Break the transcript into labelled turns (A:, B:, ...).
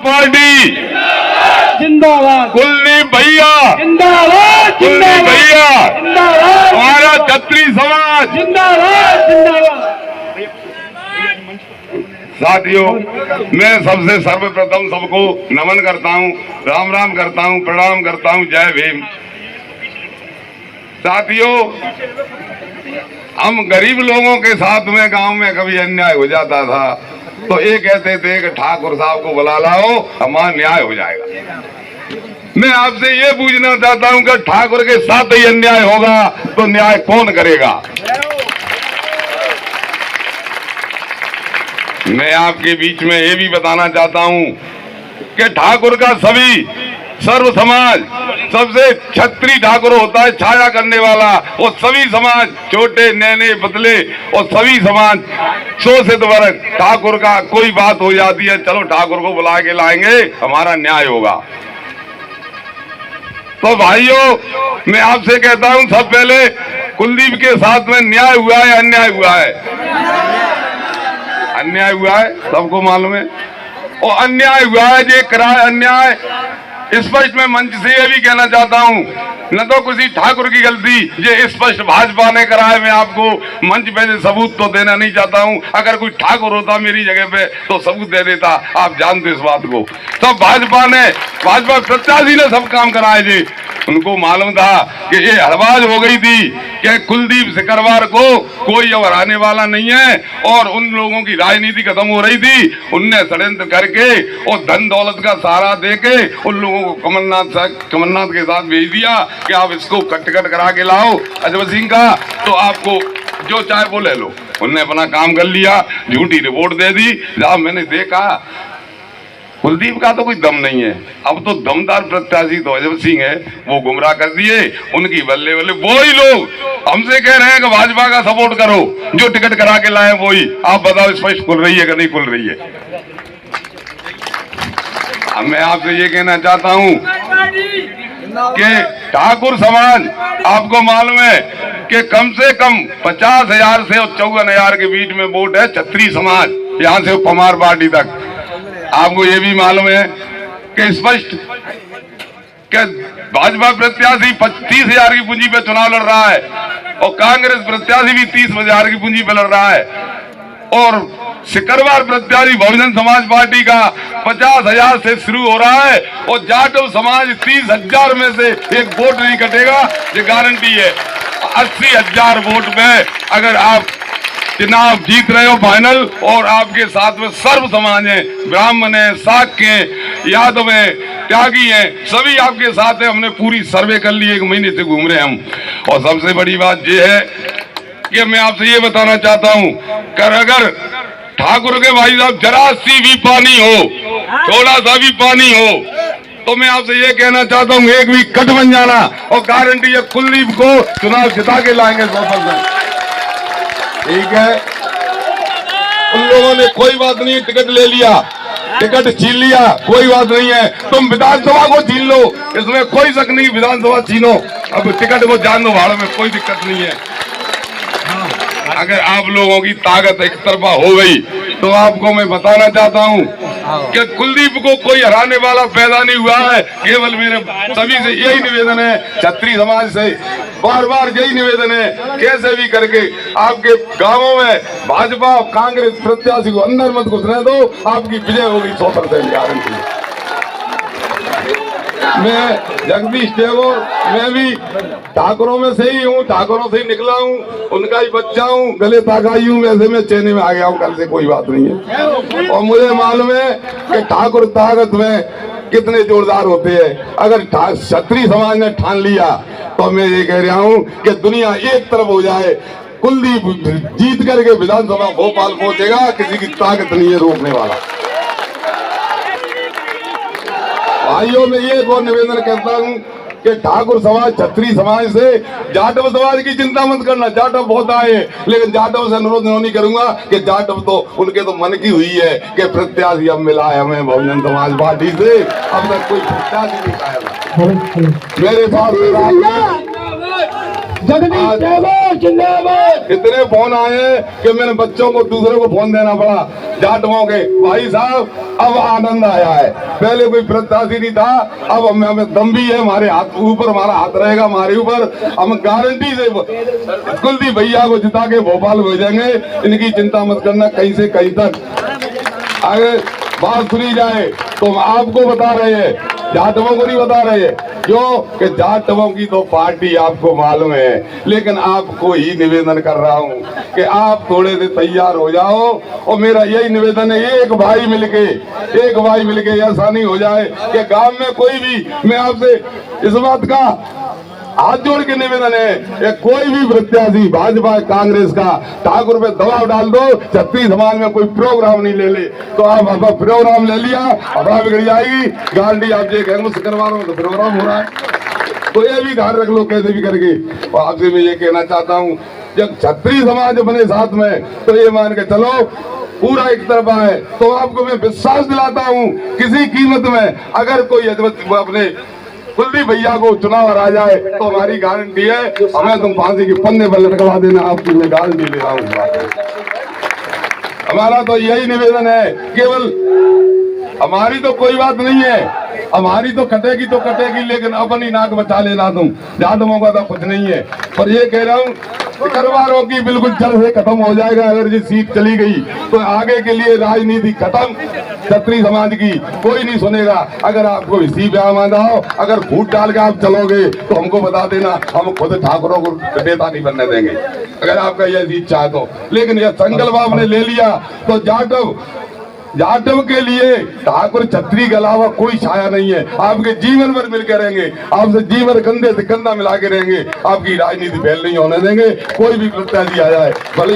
A: Party
B: जिंदाबाद,
A: कुलदीप भैया
B: जिंदाबाद,
A: कुलदीप भैया
B: जिंदाबाद,
A: हमारा छत्री समाज।
B: जिंदाबाद, जिंदाबाद।
A: साथियों, मैं सबसे सर्वप्रथम सबको नमन करता हूं, राम राम करता हूं, प्रणाम करता हूं, जय भीम। साथियों, हम गरीब लोगों के साथ में गांव में कभी अन्याय हो जाता था तो ये कहते थे कि ठाकुर साहब को बुला लाओ, हमारा न्याय हो जाएगा। मैं आपसे ये पूछना चाहता हूं कि ठाकुर के साथ ही अन्याय होगा तो न्याय कौन करेगा? मैं आपके बीच में ये भी बताना चाहता हूं कि ठाकुर का सभी सर्व समाज सबसे छत्री ठाकुर होता है, छाया करने वाला। वो सभी समाज, छोटे नैने पतले और सभी समाज शोषित वर्ग, ठाकुर का कोई बात हो जाती है, चलो ठाकुर को बुला के लाएंगे, हमारा न्याय होगा। तो भाइयों, मैं आपसे कहता हूं, सब पहले कुलदीप के साथ में न्याय हुआ है, अन्याय हुआ है? अन्याय हुआ है, सबको मालूम है। और अन्याय हुआ है, ये कराए अन्याय स्पष्ट मैं मंच से ये भी कहना चाहता हूं, न तो किसी ठाकुर की गलती, ये स्पष्ट भाजपा ने कराया। मैं आपको मंच पे से सबूत तो देना नहीं चाहता हूं, अगर कोई ठाकुर होता मेरी जगह पे तो सबूत दे देता, आप जानते इस बात को। सब भाजपा ने, भाजपा प्रत्याशी ने सब काम कराए जी। उनको मालूम था कि ये हड़बाज हो गई थी कि कुलदीप सिकरवार को कोई अब हराने वाला नहीं है, और उन लोगों की राजनीति खत्म हो रही थी। उनने षड्यंत्र करके और धन दौलत का सहारा देके उन लोगों को कमलनाथ के साथ भेज दिया कि आप इसको कट करा के लाओ अजय सिंह का, तो आपको जो चाहे वो ले लो। उनने अपना काम कर लिया, झूठी रिपोर्ट दे दी। जब मैंने देखा कुलदीप का तो कोई दम नहीं है, अब तो दमदार प्रत्याशी तो अजय सिंह है, वो गुमराह कर दिए उनकी बल्ले बल्ले। वही लोग हमसे कह रहे हैं कि भाजपा का सपोर्ट करो, जो टिकट करा के लाए वही। आप बताओ स्पष्ट खुल रही है कि नहीं खुल रही है? अब मैं आपसे ये कहना चाहता हूं कि ठाकुर समाज, आपको मालूम है कि कम से कम 50,000 से और 54,000 के बीच में वोट है छत्री समाज, यहाँ से पमार पार्टी तक। आपको ये भी मालूम है कि स्पष्ट कि भाजपा प्रत्याशी 25,000 की पूंजी पे चुनाव लड़ रहा है और कांग्रेस प्रत्याशी भी 30,000 की पूंजी पे लड़ रहा है, और सिकरवार प्रत्याशी बहुजन समाज पार्टी का 50,000 से शुरू हो रहा है, और जाटव समाज 30,000 में से एक वोट नहीं कटेगा, ये गारंटी है। 80,000 वोट में अगर आप चुनाव जीत रहे हो फाइनल, और आपके साथ में सर्व समाज है, ब्राह्मण है, शाक्य है, यादव है, त्यागी है, सभी आपके साथ है। हमने पूरी सर्वे कर ली, 1 महीने से घूम रहे हम। और सबसे बड़ी बात यह है कि मैं आपसे ये बताना चाहता हूं कि अगर ठाकुर के भाई साहब जरा सी भी पानी हो, थोड़ा सा भी पानी हो, तो मैं आपसे ये कहना चाहता हूं, एक भी कट बन जाना, और गारंटी है कुलदीप को चुनाव जिता के लाएंगे 100%। ठीक है, उन लोगों ने कोई बात नहीं, टिकट ले लिया, टिकट छीन लिया, कोई बात नहीं है। तुम विधानसभा को छीन लो, इसमें कोई शक नहीं, विधानसभा छीनो, अब टिकट को जान दो भाड़ में, कोई दिक्कत नहीं है। अगर आप लोगों की ताकत एक तरफा हो गई तो आपको मैं बताना चाहता हूं कि कुलदीप को कोई हराने वाला पैदा नहीं हुआ है। केवल मेरे सभी से यही निवेदन है, छत्री समाज से बार बार यही निवेदन है, कैसे भी करके आपके गांवों में भाजपा और कांग्रेस प्रत्याशी को अंदर मत घुसने दो, आपकी विजय होगी 100% गारंटी। मैं जगदीश टेगोर, मैं भी ठाकुरों में से ही हूँ, ठाकुरों से ही निकला हूँ, उनका ही बच्चा हूँ, गले तागाई हूँ, वैसे मैं चेन्नई में आ गया हूँ, कल से कोई बात नहीं है। और मुझे मालूम है कि ठाकुर ताकत में कितने जोरदार होते हैं। अगर क्षत्रिय समाज ने ठान लिया तो मैं ये कह रहा हूँ कि दुनिया एक तरफ हो जाए, कुलदीप जीत करके विधानसभा भोपाल पहुंचेगा, किसी की ताकत नहीं है रोकने वाला। भाइयों, मैं ये और निवेदन करता हूँ कि ठाकुर समाज, छत्री समाज से जाटव समाज की चिंता मत करना, जाटव बहुत आए, लेकिन जाटव से अनुरोध नहीं करूंगा कि जाटव तो उनके तो मन की हुई है कि प्रत्याशी अब मिला है हमें बहुजन समाज पार्टी से, अब तक कोई प्रत्याशी नहीं आया। मेरे साथ
B: जगदीश यादव जिंदाबाद।
A: इतने फोन आए कि मैंने बच्चों को दूसरे को फोन देना पड़ा जाटवों के। भाई साहब अब आनंद आया है, पहले कोई प्रत्याशी नहीं था, अब हमें दम भी है, हमारे हाथ ऊपर, हमारा हाथ रहेगा हमारे ऊपर। हम गारंटी से कुलदीप भैया को जिता के भोपाल भेजेंगे, इनकी चिंता मत करना कहीं से कहीं तक। अगर बात सुनी जाए तो हम आपको बता रहे हैं, जाटवों को नहीं बता रहे हैं, क्यों कि जाटवों की तो पार्टी आपको मालूम है, लेकिन आपको ही निवेदन कर रहा हूं कि आप थोड़े से तैयार हो जाओ। और मेरा यही निवेदन है, एक भाई मिलके ऐसा नहीं हो जाए कि गांव में कोई भी, मैं आपसे इस बात का हाथ जोड़ के निवेदन है कि कोई भी प्रत्याशी भाजपा कांग्रेस का ठाकुर पे दबाव डाल दो, छत्तीस समाज में कोई प्रोग्राम नहीं ले ले, तो आप आपका प्रोग्राम ले लिया, हवा बिगड़ जाएगी। गारंटी आप जो कहेंगे मुझसे करवा रहा हूँ तो प्रोग्राम हो रहा है, तो ये भी ध्यान रख लो कैसे भी करके। और आपसे मैं ये कहना चाहता हूँ, जब छत्री समाज अपने साथ में, तो ये मान के चलो पूरा एक तरफा है, तो आपको मैं विश्वास दिलाता हूँ किसी कीमत में अगर कोई अपने कुलदीप भैया को चुनाव आ जाए तो हमारी गारंटी है, हमें तुम फांसी के पन्ने पर लटकवा देना, आपकी मैं गारंटी ले रहा हूँ। हमारा तो यही निवेदन है, केवल हमारी तो कोई बात नहीं है, हमारी तो कटेगी, लेकिन अपनी नाक बचा लेना तुम, जाटवों का तो कुछ नहीं है। पर ये कह रहा हूँ करवारों की बिल्कुल जड़ से खत्म हो जाएगा। अगर ये सीट चली गई तो आगे के लिए राजनीति खत्म, छत्री समाज की कोई नहीं सुनेगा। अगर आपको इसी पे आमादा हो, अगर फूट डाल के आप चलोगे तो हमको बता देना, हम खुद ठाकुरों को नेता नहीं बनने देंगे, अगर आपका यह इच्छा है तो। लेकिन यह संकल्प आपने ले लिया तो जाटव के लिए ठाकुर छत्री के अलावा कोई छाया नहीं है, आपके जीवन भर मिलकर रहेंगे, आपसे जीवन कंधे से कंधा मिला के रहेंगे, आपकी राजनीति फैल नहीं होने देंगे। कोई भी प्रत्याशी आ जाए भले